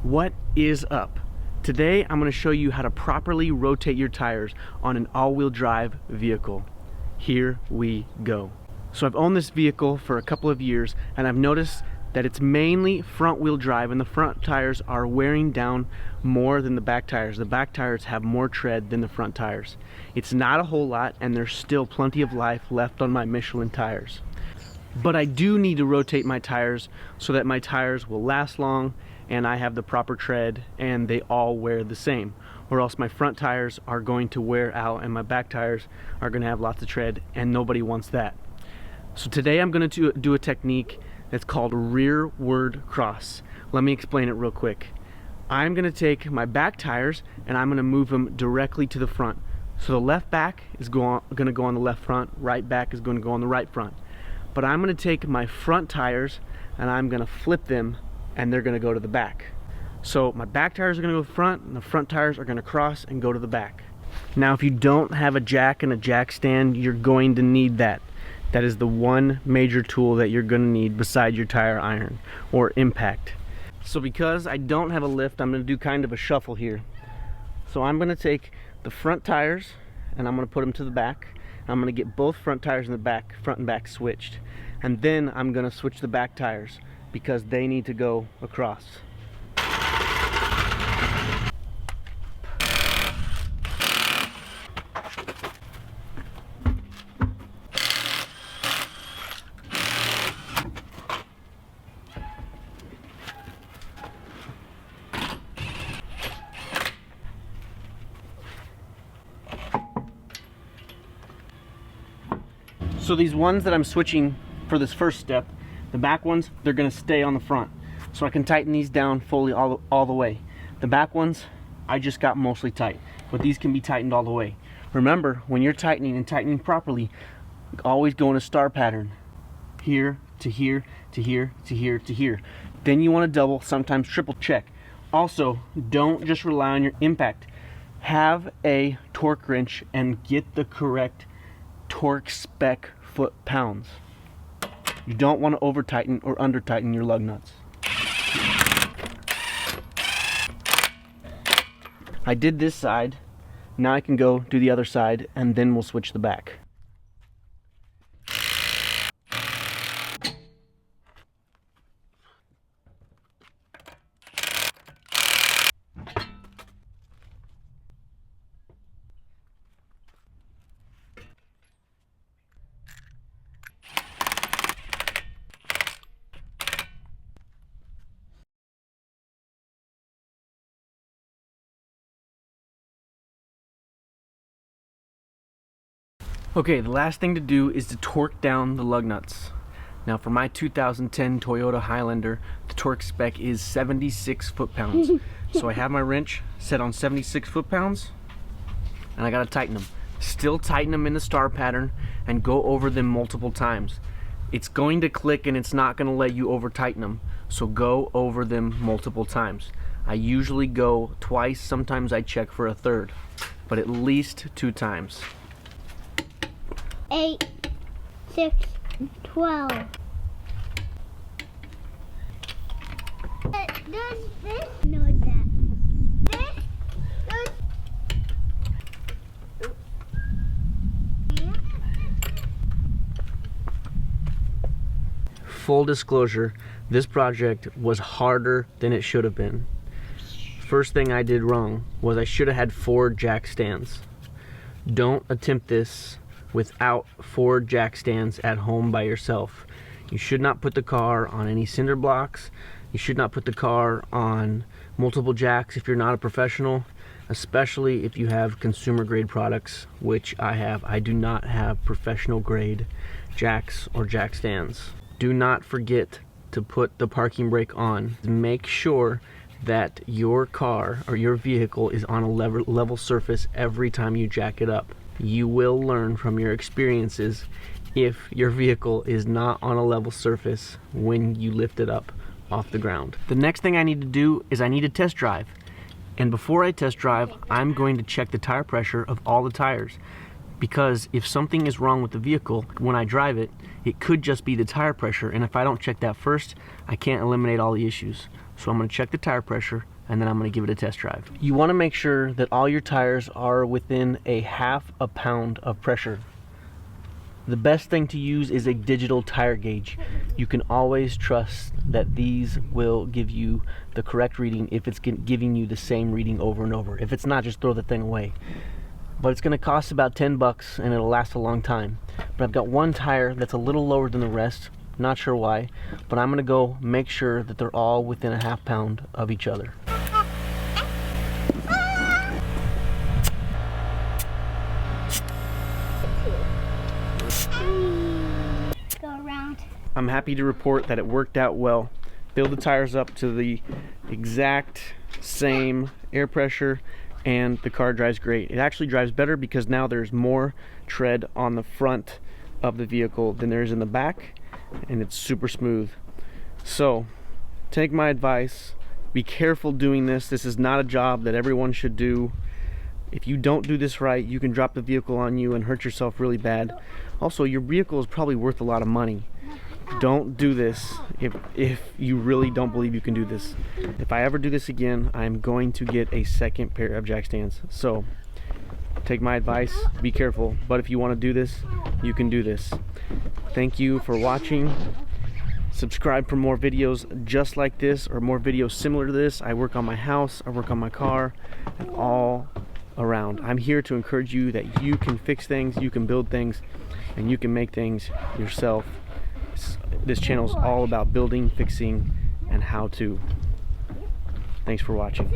What is up? Today I'm going to show you how to properly rotate your tires on an all-wheel drive vehicle. Here we go. So I've owned this vehicle for a couple of years and I've noticed that it's mainly front-wheel drive and the front tires are wearing down more than the back tires. The back tires have more tread than the front tires. It's not a whole lot and there's still plenty of life left on my Michelin tires. But I do need to rotate my tires so that my tires will last long and I have the proper tread and they all wear the same, or else my front tires are going to wear out and my back tires are going to have lots of tread, and nobody wants that. So today I'm going to do a technique that's called rearward cross. Let me explain it real quick. I'm going to take my back tires and I'm going to move them directly to the front. So the left back is going to go on the left front, right back is going to go on the right front. But I'm going to take my front tires and I'm going to flip them and they're going to go to the back. So my back tires are going to go to the front and the front tires are going to cross and go to the back. Now if you don't have a jack and a jack stand, you're going to need that. That is the one major tool that you're going to need beside your tire iron or impact. So because I don't have a lift, I'm going to do kind of a shuffle here. So I'm going to take the front tires and I'm going to put them to the back. I'm going to get both front tires in the back, front and back switched. And then I'm going to switch the back tires because they need to go across. So these ones that I'm switching for this first step, the back ones, they're going to stay on the front. So I can tighten these down fully all the way. The back ones, I just got mostly tight, but these can be tightened all the way. Remember, when you're tightening and tightening properly, always go in a star pattern. Here to here to here to here to here. Then you want to double, sometimes triple check. Also, don't just rely on your impact. Have a torque wrench and get the correct torque spec foot-pounds. You don't want to over tighten or under tighten your lug nuts. I did this side, now I can go do the other side and then we'll switch the back. Okay, the last thing to do is to torque down the lug nuts. Now for my 2010 Toyota Highlander, the torque spec is 76 foot-pounds. So I have my wrench set on 76 foot-pounds and I gotta tighten them. Still tighten them in the star pattern and go over them multiple times. It's going to click and it's not gonna let you over tighten them. So go over them multiple times. I usually go twice, sometimes I check for a third, but at least 2 times. 8, 6, 12. Does this know that? This does. Full disclosure, this project was harder than it should have been. First thing I did wrong was I should have had 4 jack stands. Don't attempt this without 4 jack stands at home by yourself. You should not put the car on any cinder blocks. You should not put the car on multiple jacks if you're not a professional, especially if you have consumer grade products, which I have. I do not have professional grade jacks or jack stands. Do not forget to put the parking brake on. Make sure that your car or your vehicle is on a level surface every time you jack it up. You will learn from your experiences if your vehicle is not on a level surface when you lift it up off the ground. The next thing I need to do is I need to test drive. And before I test drive, I'm going to check the tire pressure of all the tires. Because if something is wrong with the vehicle when I drive it, it could just be the tire pressure. And if I don't check that first, I can't eliminate all the issues. So I'm going to check the tire pressure and then I'm going to give it a test drive. You want to make sure that all your tires are within a half a pound of pressure. The best thing to use is a digital tire gauge. You can always trust that these will give you the correct reading if it's giving you the same reading over and over. If it's not, just throw the thing away. But it's going to cost about 10 bucks and it'll last a long time. But I've got one tire that's a little lower than the rest, not sure why, but I'm going to go make sure that they're all within a half pound of each other. Go around. I'm happy to report that it worked out well. Build the tires up to the exact same air pressure and the car drives great. It actually drives better because now there's more tread on the front of the vehicle than there is in the back, and it's super smooth. So take my advice, be careful doing this. This is not a job that everyone should do. If you don't do this right, you can drop the vehicle on you and hurt yourself really bad. Also, your vehicle is probably worth a lot of money. Don't do this if you really don't believe you can do this. If I ever do this again, I'm going to get a second pair of jack stands. So take my advice, be careful. But if you want to do this, you can do this. Thank you for watching. Subscribe for more videos just like this or more videos similar to this. I work on my house, I work on my car, and all around. I'm here to encourage you that you can fix things, you can build things, and you can make things yourself. This channel is all about building, fixing, and how to. Thanks for watching.